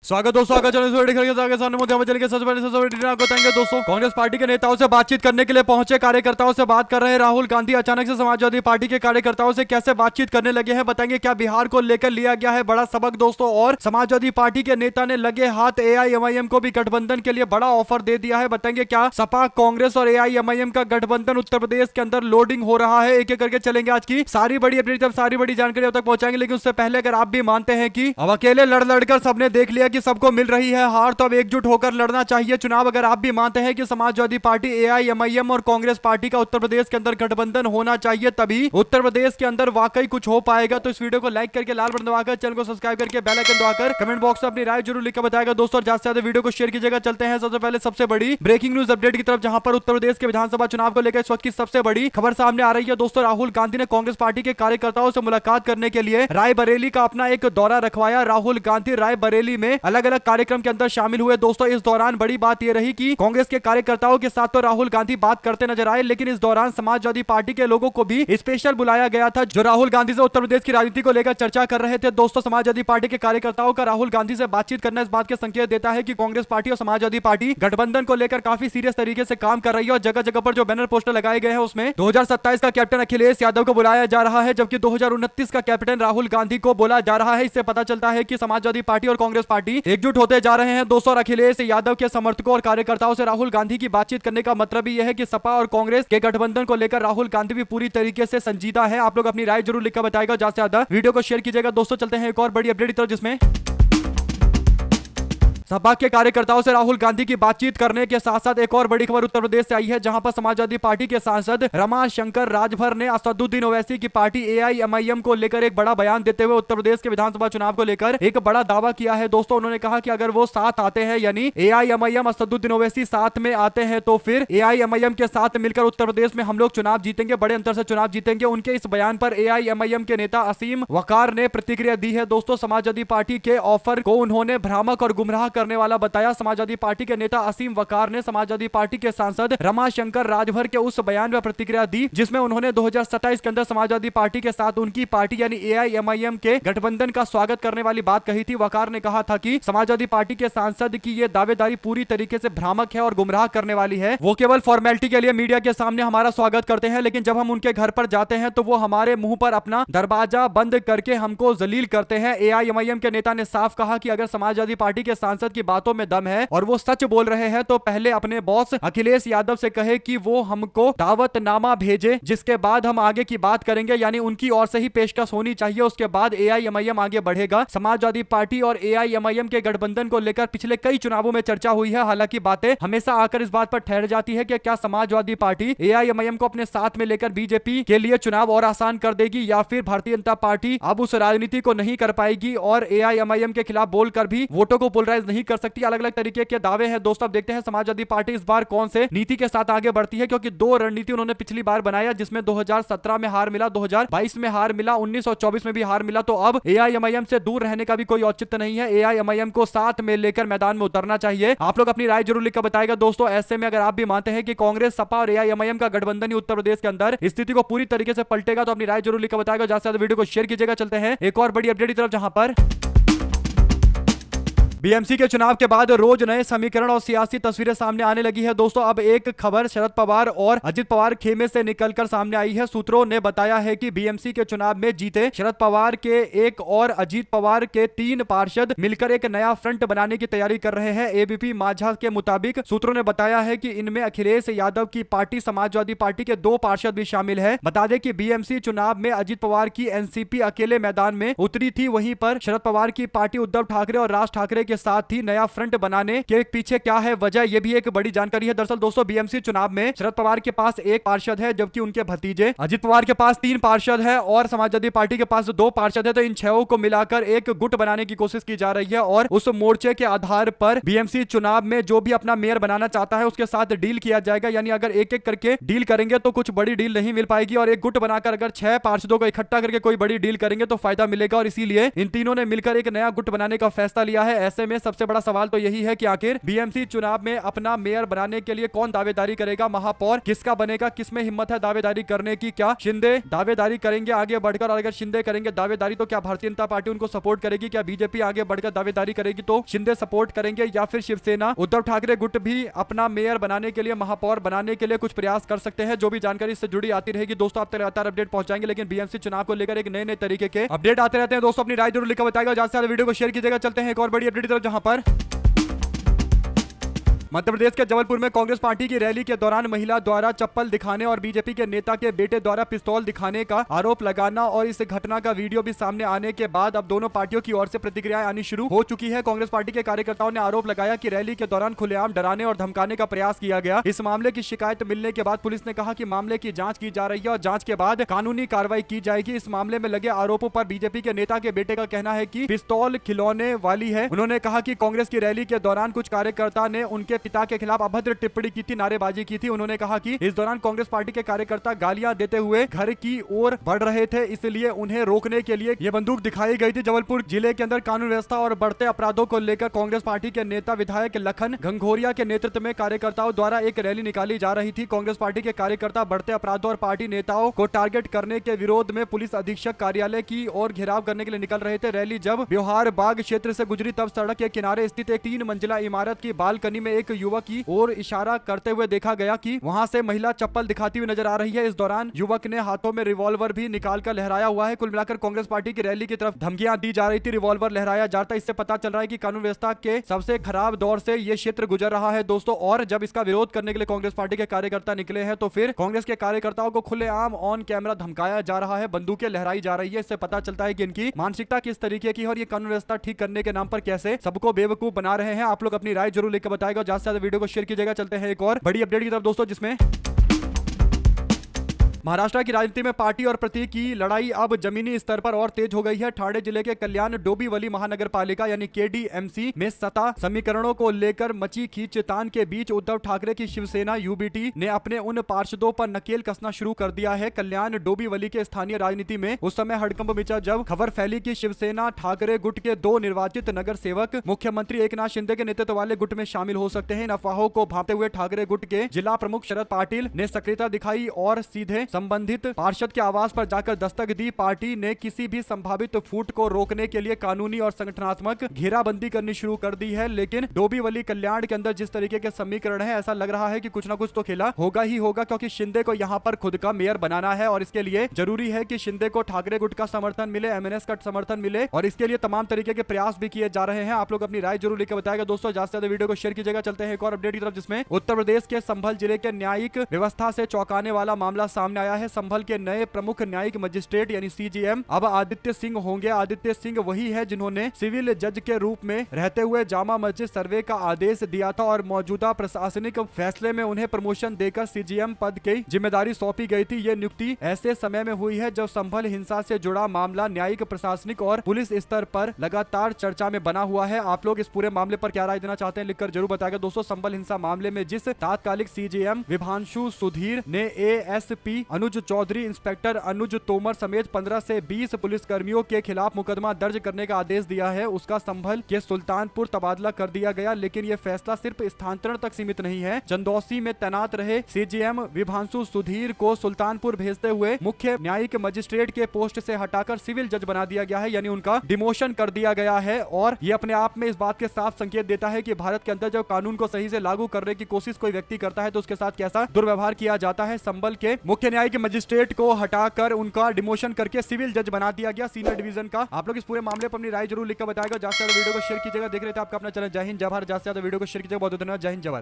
स्वागत दोस्तों, आगे दोस्तों कांग्रेस पार्टी के नेताओं से बातचीत करने के लिए पहुंचे कार्यकर्ताओं से बात कर रहे हैं राहुल गांधी। अचानक से समाजवादी पार्टी के कार्यकर्ताओं से कैसे बातचीत करने लगे हैं, बताएंगे क्या बिहार को लेकर लिया गया है बड़ा सबक दोस्तों। और समाजवादी पार्टी के नेता ने लगे हाथ एआईएमआईएम को भी गठबंधन के लिए बड़ा ऑफर दे दिया है, बताएंगे क्या सपा कांग्रेस और एआईएमआईएम का गठबंधन उत्तर प्रदेश के अंदर लोडिंग हो रहा है। एक एक करके चलेंगे आज की सारी बड़ी अपडेट, सारी बड़ी जानकारी अब तक पहुंचाएंगे। लेकिन उससे पहले अगर आप भी मानते हैं कि अब अकेले लड़ लड़कर सबने देख लिया कि सबको मिल रही है हार, तो अब एकजुट होकर लड़ना चाहिए चुनाव। अगर आप भी मानते हैं कि समाजवादी पार्टी, एआईएमआईएम और कांग्रेस पार्टी का उत्तर प्रदेश के अंदर गठबंधन होना चाहिए, तभी उत्तर प्रदेश के अंदर वाकई कुछ हो पाएगा। तो इस वीडियो को लाइक करके, लाल बटन दबाकर, चैनल को सब्सक्राइब करके, बेल आइकन दबाकर कमेंट बॉक्स में अपनी राय जरूर लिखकर बताएगा दोस्तों। ज्यादा से ज्यादा वीडियो को शेयर कीजिएगा। चलते हैं सबसे पहले सबसे बड़ी ब्रेकिंग न्यूज अपडेट की तरफ, जहां पर उत्तर प्रदेश के विधानसभा चुनाव को लेकर इस वक्त की सबसे बड़ी खबर सामने आ रही है दोस्तों। राहुल गांधी ने कांग्रेस पार्टी के कार्यकर्ताओं से मुलाकात करने के लिए रायबरेली का अपना एक दौरा रखवाया। राहुल गांधी रायबरेली में अलग अलग कार्यक्रम के अंदर शामिल हुए दोस्तों। इस दौरान बड़ी बात यह रही कि कांग्रेस के कार्यकर्ताओं के साथ तो राहुल गांधी बात करते नजर आए, लेकिन इस दौरान समाजवादी पार्टी के लोगों को भी स्पेशल बुलाया गया था, जो राहुल गांधी से उत्तर प्रदेश की राजनीति को लेकर चर्चा कर रहे थे दोस्तों। समाजवादी पार्टी के कार्यकर्ताओं का राहुल गांधी से बातचीत करना इस बात के संकेत देता है कि कांग्रेस पार्टी और समाजवादी पार्टी गठबंधन को लेकर काफी सीरियस तरीके से काम कर रही है। और जगह जगह पर जो बैनर पोस्टर लगाए गए हैं उसमें 2027 का कैप्टन अखिलेश यादव को बुलाया जा रहा है, जबकि 2029 का कैप्टन राहुल गांधी को बोला जा रहा है। इससे पता चलता है कि समाजवादी पार्टी और कांग्रेस पार्टी एकजुट होते जा रहे हैं दोस्तों। अखिलेश यादव के समर्थकों और कार्यकर्ताओं से राहुल गांधी की बातचीत करने का मतलब ही यह है कि सपा और कांग्रेस के गठबंधन को लेकर राहुल गांधी भी पूरी तरीके से संजीदा है। आप लोग अपनी राय जरूर लिखकर बताएगा, ज्यादा से ज्यादा वीडियो को शेयर कीजिएगा दोस्तों। चलते हैं एक और बड़ी अपडेट की तरफ, जिसमें सपा के कार्यकर्ताओं से राहुल गांधी की बातचीत करने के साथ साथ एक और बड़ी खबर उत्तर प्रदेश से आई है, जहां पर समाजवादी पार्टी के सांसद रमाशंकर राजभर ने असदुद्दीन ओवैसी की पार्टी एआईएमआईएम को लेकर एक बड़ा बयान देते हुए उत्तर प्रदेश के विधानसभा चुनाव को लेकर एक बड़ा दावा किया है दोस्तों। उन्होंने कहा कि अगर वो साथ आते हैं, यानी एआईएमआईएम असदुद्दीन ओवैसी साथ में आते हैं, तो फिर एआईएमआईएम के साथ मिलकर उत्तर प्रदेश में हम लोग चुनाव जीतेंगे, बड़े अंतर से चुनाव जीतेंगे। उनके इस बयान पर एआईएमआईएम के नेता असीम वकार ने प्रतिक्रिया दी है दोस्तों। समाजवादी पार्टी के ऑफर को उन्होंने भ्रामक और गुमराह करने वाला बताया। समाजवादी पार्टी के नेता असीम वकार ने समाजवादी पार्टी के सांसद रमाशंकर राजभर के उस बयान में प्रतिक्रिया दी, जिसमें उन्होंने 2027 के अंदर समाजवादी पार्टी के साथ उनकी पार्टी यानी एआईएमआईएम के गठबंधन का स्वागत करने वाली बात कही थी। वकार ने कहा था कि समाजवादी पार्टी के सांसद की यह दावेदारी पूरी तरीके से भ्रामक है और गुमराह करने वाली है। वो केवल फॉर्मेलिटी के लिए मीडिया के सामने हमारा स्वागत करते हैं, लेकिन जब हम उनके घर पर जाते हैं तो वो हमारे मुंह पर अपना दरवाजा बंद करके हमको जलील करते हैं। एआईएमआईएम के नेता ने साफ कहा कि अगर समाजवादी पार्टी के सांसद की बातों में दम है और वो सच बोल रहे हैं, तो पहले अपने बॉस अखिलेश यादव से कहे कि वो हमको दावतनामा भेजे, जिसके बाद हम आगे की बात करेंगे, यानी उनकी ओर से ही पेशकश होनी चाहिए, उसके बाद एआईएमआईएम आगे बढ़ेगा। समाजवादी पार्टी और एआईएमआईएम के गठबंधन को लेकर पिछले कई चुनावों में चर्चा हुई है। हालांकि बातें हमेशा आकर इस बात पर ठहर जाती है कि क्या समाजवादी पार्टी एआईएमआईएम को अपने साथ में लेकर बीजेपी के लिए चुनाव और आसान कर देगी, या फिर भारतीय जनता पार्टी अब उस राजनीति को नहीं कर पाएगी और एआईएमआईएम के खिलाफ बोलकर भी वोटों को पोलराइज नहीं कर सकती। अलग अलग तरीके के दावे हैं दोस्तों। अब देखते हैं समाजवादी पार्टी इस बार कौन से नीति के साथ आगे बढ़ती है, क्योंकि दो रणनीति उन्होंने पिछली बार बनाया, जिसमें 2017 में हार मिला, 2022 में हार मिला, 19 और 24 में भी हार मिला। तो अब एआईएमआईएम से दूर रहने का भी कोई औचित्य नहीं है। एआईएमआईएम को साथ में लेकर मैदान में उतरना चाहिए। आप लोग अपनी राय जरूर लिखकर बताएगा दोस्तों। ऐसे में अगर आप भी मानते हैं कि कांग्रेस, सपा और एआईएमआईएम का गठबंधन ही उत्तर प्रदेश के अंदर स्थिति को पूरी तरीके से पलटेगा, तो अपनी राय जरूर लिखकर बताएगा। ज्यादा से ज्यादा वीडियो को शेयर कीजिएगा। चलते हैं एक और बड़ी अपडेट की तरफ, जहां पर बीएमसी के चुनाव के बाद रोज नए समीकरण और सियासी तस्वीरें सामने आने लगी है दोस्तों। अब एक खबर शरद पवार और अजित पवार खेमे से निकलकर सामने आई है। सूत्रों ने बताया है कि बीएमसी के चुनाव में जीते शरद पवार के एक और अजित पवार के 3 पार्षद मिलकर एक नया फ्रंट बनाने की तैयारी कर रहे हैं। एबीपी माझा के मुताबिक सूत्रों ने बताया है कि इनमें अखिलेश यादव की पार्टी, समाजवादी पार्टी के 2 पार्षद भी शामिल है। बता दें कि बीएमसी चुनाव में अजित पवार की एनसीपी अकेले मैदान में उतरी थी, वहीं पर शरद पवार की पार्टी उद्धव ठाकरे और राज ठाकरे के साथ ही नया फ्रंट बनाने के पीछे क्या है वजह, यह भी एक बड़ी जानकारी है। दरअसल दोस्तों बीएमसी चुनाव में शरद पवार के पास 1 पार्षद है, जबकि उनके भतीजे अजित पवार के पास 3 पार्षद है और समाजवादी पार्टी के पास 2 पार्षद है। तो इन 6 को मिलाकर एक गुट बनाने की कोशिश की जा रही है और उस मोर्चे के आधार पर बीएमसी चुनाव में जो भी अपना मेयर बनाना चाहता है उसके साथ डील किया जाएगा। यानी अगर एक एक करके डील करेंगे तो कुछ बड़ी डील नहीं मिल पाएगी, और एक गुट बनाकर अगर 6 पार्षदों को इकट्ठा करके कोई बड़ी डील करेंगे तो फायदा मिलेगा। और इसीलिए इन तीनों ने मिलकर एक नया गुट बनाने का फैसला लिया है। ऐसे ऐसे में सबसे बड़ा सवाल तो यही है कि आखिर बीएमसी चुनाव में अपना मेयर बनाने के लिए कौन दावेदारी करेगा, महापौर किसका बनेगा, किसमें हिम्मत है दावेदारी करने की। क्या शिंदे दावेदारी करेंगे आगे बढ़कर, और अगर शिंदे करेंगे दावेदारी तो क्या भारतीय जनता पार्टी उनको सपोर्ट करेगी, क्या बीजेपी आगे बढ़कर दावेदारी करेगी तो शिंदे सपोर्ट करेंगे, या फिर शिवसेना उद्धव ठाकरे गुट भी अपना मेयर बनाने के लिए, महापौर बनाने के लिए कुछ प्रयास कर सकते हैं। जो भी जानकारी इससे जुड़ी आती रहेगी दोस्तों आप तक लगातार अपडेट पहुंचाएंगे, लेकिन बीएमसी चुनाव को लेकर एक नए नए तरीके के अपडेट आते रहते हैं दोस्तों। अपनी राय जरूर लिखकर बताएगा, ज्यादा से ज्यादा वीडियो को शेयर कीजिएगा। चलते हैं एक और बड़ी अपडेट की तरफ, जहां पर मध्य प्रदेश के जबलपुर में कांग्रेस पार्टी की रैली के दौरान महिला द्वारा चप्पल दिखाने और बीजेपी के नेता के बेटे द्वारा पिस्तौल दिखाने का आरोप लगाना और इस घटना का वीडियो भी सामने आने के बाद अब दोनों पार्टियों की ओर से प्रतिक्रियाएं आनी शुरू हो चुकी है। कांग्रेस पार्टी के कार्यकर्ताओं ने आरोप लगाया कि रैली के दौरान खुलेआम डराने और धमकाने का प्रयास किया गया। इस मामले की शिकायत मिलने के बाद पुलिस ने कहा कि मामले की जांच की जा रही है और जांच के बाद कानूनी कार्रवाई की जाएगी। इस मामले में लगे आरोपों पर बीजेपी के नेता के बेटे का कहना है कि पिस्तौल खिलौने वाली है। उन्होंने कहा कि कांग्रेस की रैली के दौरान कुछ कार्यकर्ता ने उनके पिता के खिलाफ अभद्र टिप्पणी की थी, नारेबाजी की थी। उन्होंने कहा कि इस दौरान कांग्रेस पार्टी के कार्यकर्ता गालियां देते हुए घर की ओर बढ़ रहे थे, इसलिए उन्हें रोकने के लिए ये बंदूक दिखाई गई थी। जबलपुर जिले के अंदर कानून व्यवस्था और बढ़ते अपराधों को लेकर कांग्रेस पार्टी के नेता विधायक लखन घंघोरिया के नेतृत्व में कार्यकर्ताओं द्वारा एक रैली निकाली जा रही थी। कांग्रेस पार्टी के कार्यकर्ता बढ़ते अपराधों और पार्टी नेताओं को टारगेट करने के विरोध में पुलिस अधीक्षक कार्यालय की ओर घेराव करने के लिए निकल रहे थे। रैली जब ब्योहार बाग क्षेत्र से गुजरी तब सड़क के किनारे स्थित एक 3 मंजिला इमारत की बालकनी में एक युवक की ओर इशारा करते हुए देखा गया कि वहां से महिला चप्पल दिखाती हुई नजर आ रही है। इस दौरान युवक ने हाथों में रिवॉल्वर भी निकालकर लहराया हुआ है। कुल मिलाकर कांग्रेस पार्टी की रैली की तरफ धमकियां दी जा रही थी, रिवॉल्वर लहराया जा रहा था। इससे पता चल रहा है कि कानून व्यवस्था के सबसे खराब दौर से ये क्षेत्र गुजर रहा है दोस्तों। और जब इसका विरोध करने के लिए कांग्रेस पार्टी के कार्यकर्ता निकले हैं तो फिर कांग्रेस के कार्यकर्ताओं को खुलेआम ऑन कैमरा धमकाया जा रहा है, बंदूकें लहराई जा रही है। इससे पता चलता है कि इनकी मानसिकता किस तरीके की है और ये कानून व्यवस्था ठीक करने के नाम पर कैसे सबको बेवकूफ बना रहे हैं। आप लोग अपनी राय जरूर लेकर बताएगा, ज्यादा से ज्यादा वीडियो को शेयर कीजिएगा। चलते हैं एक और बड़ी अपडेट की तरफ दोस्तों, जिसमें महाराष्ट्र की राजनीति में पार्टी और प्रतीक की लड़ाई अब जमीनी स्तर पर और तेज हो गई है। ठाणे जिले के कल्याण डोंबिवली महानगर पालिका यानी केडीएमसी में सत्ता समीकरणों को लेकर मची खींचतान के बीच उद्धव ठाकरे की शिवसेना यूबीटी ने अपने उन पार्षदों पर नकेल कसना शुरू कर दिया है। कल्याण डोंबिवली के स्थानीय राजनीति में उस समय हड़कंप मचा जब खबर फैली कि शिवसेना ठाकरे गुट के 2 निर्वाचित नगर सेवक मुख्यमंत्री एकनाथ शिंदे के नेतृत्व वाले गुट में शामिल हो सकते हैं। इन अफवाहों को भांपते हुए ठाकरे गुट के जिला प्रमुख शरद पाटिल ने सक्रियता दिखाई और सीधे संबंधित पार्षद के आवास पर जाकर दस्तक दी। पार्टी ने किसी भी संभावित फूट को रोकने के लिए कानूनी और संगठनात्मक घेराबंदी करनी शुरू कर दी है। लेकिन डोंबिवली कल्याण के अंदर जिस तरीके के समीकरण है, ऐसा लग रहा है कि कुछ ना कुछ तो खेला होगा ही होगा, क्योंकि शिंदे को यहां पर खुद का मेयर बनाना है और इसके लिए जरूरी है कि शिंदे को ठाकरे गुट का समर्थन मिले, एमएनएस का समर्थन मिले और इसके लिए तमाम तरीके के प्रयास भी किए जा रहे हैं। आप लोग अपनी राय जरूर लेकर बताएगा दोस्तों, ज्यादा से ज्यादा वीडियो को शेयर कीजिएगा। चलते हैं एक और अपडेट की तरफ, जिसमें उत्तर प्रदेश के संभल जिले के न्यायिक व्यवस्था से चौंकाने वाला मामला सामने आया है। संभल के नए प्रमुख न्यायिक मजिस्ट्रेट यानी सीजीएम अब आदित्य सिंह होंगे। आदित्य सिंह वही है जिन्होंने सिविल जज के रूप में रहते हुए जामा मस्जिद सर्वे का आदेश दिया था और मौजूदा प्रशासनिक फैसले में उन्हें प्रमोशन देकर सीजीएम पद की जिम्मेदारी सौंपी गई थी। ये नियुक्ति ऐसे समय में हुई है जब संभल हिंसा से जुड़ा मामला न्यायिक, प्रशासनिक और पुलिस स्तर पर लगातार चर्चा में बना हुआ है। आप लोग इस पूरे मामले पर क्या राय देना चाहते हैं लिखकर जरूर बताएगा दोस्तों। संभल हिंसा मामले में जिस तात्कालिक सीजीएम विभांशु सुधीर ने एएसपी अनुज चौधरी, इंस्पेक्टर अनुज तोमर समेत 15 से 20 पुलिसकर्मियों के खिलाफ मुकदमा दर्ज करने का आदेश दिया है, उसका संभल के सुल्तानपुर तबादला कर दिया गया। लेकिन यह फैसला सिर्फ स्थानांतरण तक सीमित नहीं है। चंदौसी में तैनात रहे सीजीएम विभांशु सुधीर को सुल्तानपुर भेजते हुए मुख्य न्यायिक मजिस्ट्रेट के पोस्ट से हटाकर सिविल जज बना दिया गया है, यानी उनका डिमोशन कर दिया गया है। और ये अपने आप में इस बात के साफ संकेत देता है कि भारत के अंदर जब कानून को सही से लागू करने की कोशिश कोई व्यक्ति करता है तो उसके साथ कैसा दुर्व्यवहार किया जाता है। संभल के मुख्य न्यायिक मजिस्ट्रेट को हटाकर उनका डिमोशन करके सिविल जज बना दिया गया सीनियर डिवीजन का। आप लोग इस पूरे मामले पर अपनी राय जरूर लिखकर बताएगा। ज्यादा से ज्यादा वीडियो को शेयर कीजिएगा। देख रहे थे आपका अपना चैनल जय हिंद जय भारत। ज्यादा से ज्यादा वीडियो को शेयर कीजिएगा। बहुत धन्यवाद। जय हिंद जय भारत।